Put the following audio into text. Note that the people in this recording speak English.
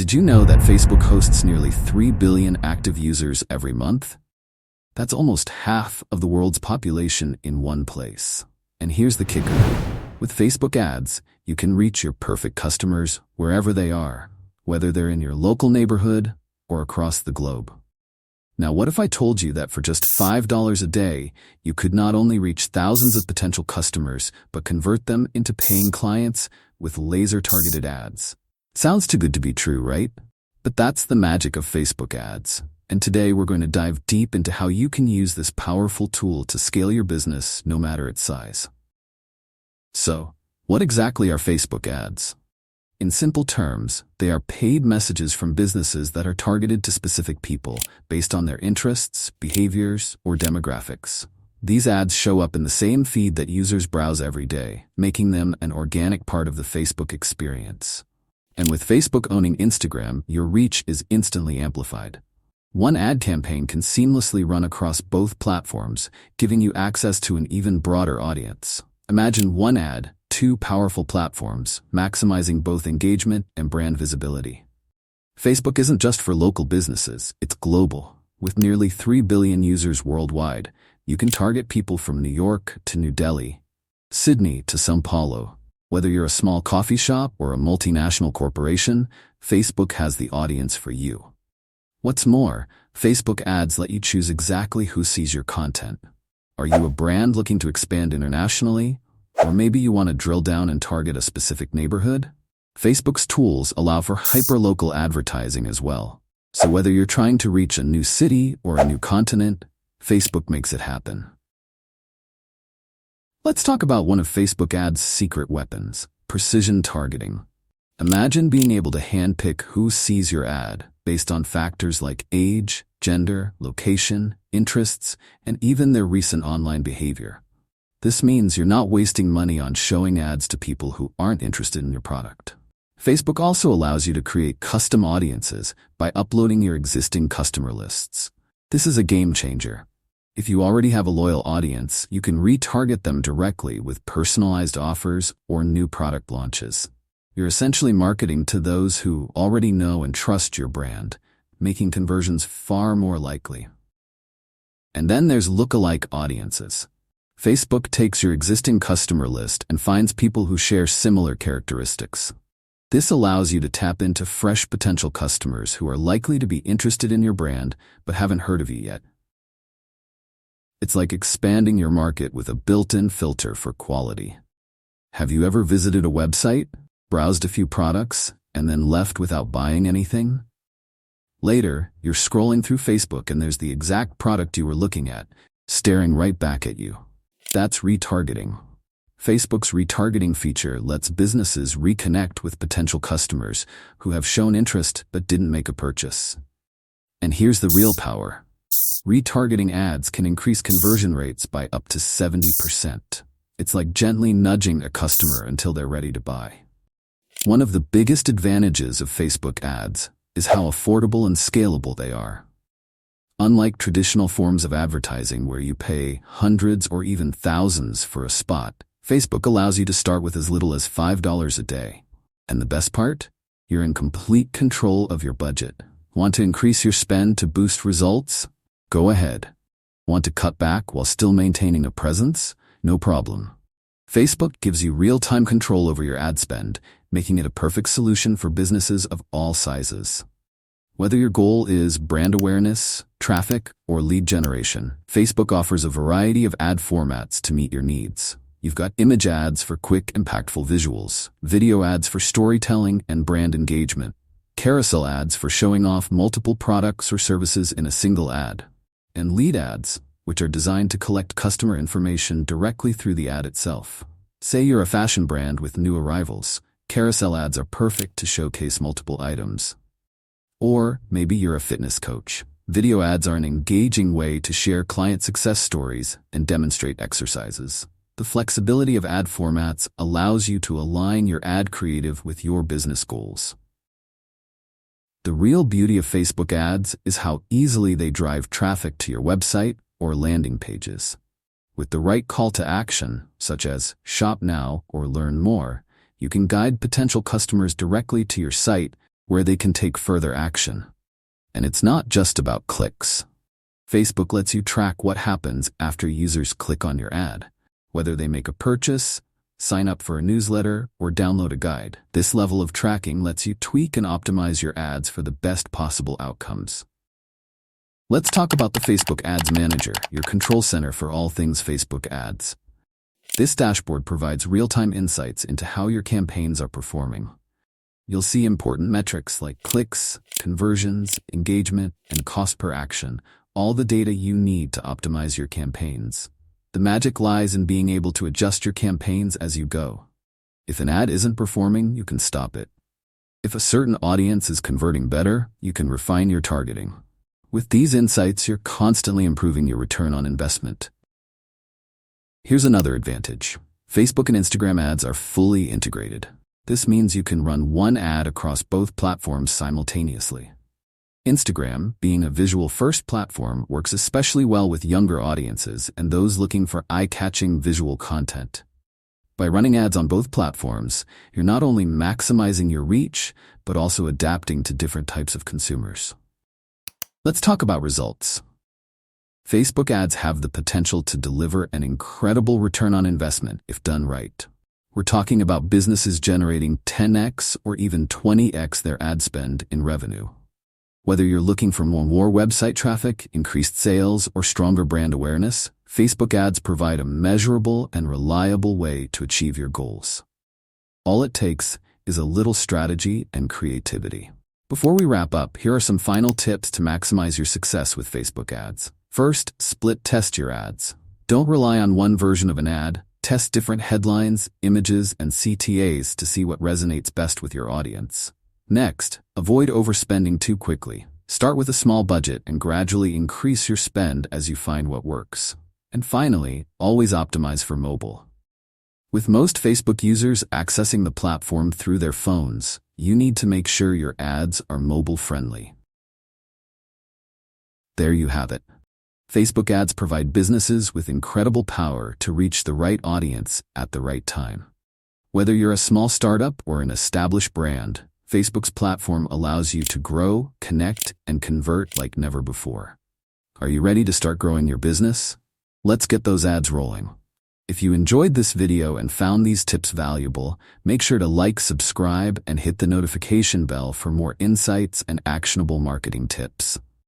Did you know that Facebook hosts nearly 3 billion active users every month? That's almost half of the world's population in one place. And here's the kicker. With Facebook ads, you can reach your perfect customers wherever they are, whether they're in your local neighborhood or across the globe. Now, what if I told you that for just $5 a day, you could not only reach thousands of potential customers, but convert them into paying clients with laser-targeted ads? Sounds too good to be true, right? But that's the magic of Facebook ads. And today we're going to dive deep into how you can use this powerful tool to scale your business no matter its size. So, what exactly are Facebook ads? In simple terms, they are paid messages from businesses that are targeted to specific people based on their interests, behaviors, or demographics. These ads show up in the same feed that users browse every day, making them an organic part of the Facebook experience. And with Facebook owning Instagram, your reach is instantly amplified. One ad campaign can seamlessly run across both platforms, giving you access to an even broader audience. Imagine one ad, two powerful platforms, maximizing both engagement and brand visibility. Facebook isn't just for local businesses, it's global. With nearly 3 billion users worldwide, you can target people from New York to New Delhi, Sydney to São Paulo. Whether you're a small coffee shop or a multinational corporation, Facebook has the audience for you. What's more, Facebook ads let you choose exactly who sees your content. Are you a brand looking to expand internationally? Or maybe you want to drill down and target a specific neighborhood? Facebook's tools allow for hyperlocal advertising as well. So whether you're trying to reach a new city or a new continent, Facebook makes it happen. Let's talk about one of Facebook ads' secret weapons, precision targeting. Imagine being able to handpick who sees your ad based on factors like age, gender, location, interests, and even their recent online behavior. This means you're not wasting money on showing ads to people who aren't interested in your product. Facebook also allows you to create custom audiences by uploading your existing customer lists. This is a game changer. If you already have a loyal audience, you can retarget them directly with personalized offers or new product launches. You're essentially marketing to those who already know and trust your brand, making conversions far more likely. And then there's lookalike audiences. Facebook takes your existing customer list and finds people who share similar characteristics. This allows you to tap into fresh potential customers who are likely to be interested in your brand but haven't heard of you yet. It's like expanding your market with a built-in filter for quality. Have you ever visited a website, browsed a few products, and then left without buying anything? Later, you're scrolling through Facebook and there's the exact product you were looking at, staring right back at you. That's retargeting. Facebook's retargeting feature lets businesses reconnect with potential customers who have shown interest but didn't make a purchase. And here's the real power. Retargeting ads can increase conversion rates by up to 70%. It's like gently nudging a customer until they're ready to buy. One of the biggest advantages of Facebook ads is how affordable and scalable they are. Unlike traditional forms of advertising where you pay hundreds or even thousands for a spot, Facebook allows you to start with as little as $5 a day. And the best part? You're in complete control of your budget. Want to increase your spend to boost results? Go ahead. Want to cut back while still maintaining a presence? No problem. Facebook gives you real-time control over your ad spend, making it a perfect solution for businesses of all sizes. Whether your goal is brand awareness, traffic, or lead generation, Facebook offers a variety of ad formats to meet your needs. You've got image ads for quick, impactful visuals, video ads for storytelling and brand engagement, carousel ads for showing off multiple products or services in a single ad, and lead ads, which are designed to collect customer information directly through the ad itself. Say you're a fashion brand with new arrivals, carousel ads are perfect to showcase multiple items. Or maybe you're a fitness coach. Video ads are an engaging way to share client success stories and demonstrate exercises. The flexibility of ad formats allows you to align your ad creative with your business goals. The real beauty of Facebook ads is how easily they drive traffic to your website or landing pages. With the right call to action, such as shop now or learn more, you can guide potential customers directly to your site where they can take further action. And it's not just about clicks. Facebook lets you track what happens after users click on your ad, whether they make a purchase, sign up for a newsletter, or download a guide. This level of tracking lets you tweak and optimize your ads for the best possible outcomes. Let's talk about the Facebook Ads Manager, your control center for all things Facebook ads. This dashboard provides real-time insights into how your campaigns are performing. You'll see important metrics like clicks, conversions, engagement, and cost per action, all the data you need to optimize your campaigns. The magic lies in being able to adjust your campaigns as you go. If an ad isn't performing, you can stop it. If a certain audience is converting better, you can refine your targeting. With these insights, you're constantly improving your return on investment. Here's another advantage. Facebook and Instagram ads are fully integrated. This means you can run one ad across both platforms simultaneously. Instagram, being a visual-first platform, works especially well with younger audiences and those looking for eye-catching visual content. By running ads on both platforms, you're not only maximizing your reach, but also adapting to different types of consumers. Let's talk about results. Facebook ads have the potential to deliver an incredible return on investment if done right. We're talking about businesses generating 10x or even 20x their ad spend in revenue. Whether you're looking for more website traffic, increased sales, or stronger brand awareness, Facebook ads provide a measurable and reliable way to achieve your goals. All it takes is a little strategy and creativity. Before we wrap up, here are some final tips to maximize your success with Facebook ads. First, split test your ads. Don't rely on one version of an ad. Test different headlines, images, and CTAs to see what resonates best with your audience. Next, avoid overspending too quickly. Start with a small budget and gradually increase your spend as you find what works. And finally, always optimize for mobile. With most Facebook users accessing the platform through their phones, you need to make sure your ads are mobile-friendly. There you have it. Facebook ads provide businesses with incredible power to reach the right audience at the right time. Whether you're a small startup or an established brand, Facebook's platform allows you to grow, connect, and convert like never before. Are you ready to start growing your business? Let's get those ads rolling. If you enjoyed this video and found these tips valuable, make sure to like, subscribe, and hit the notification bell for more insights and actionable marketing tips.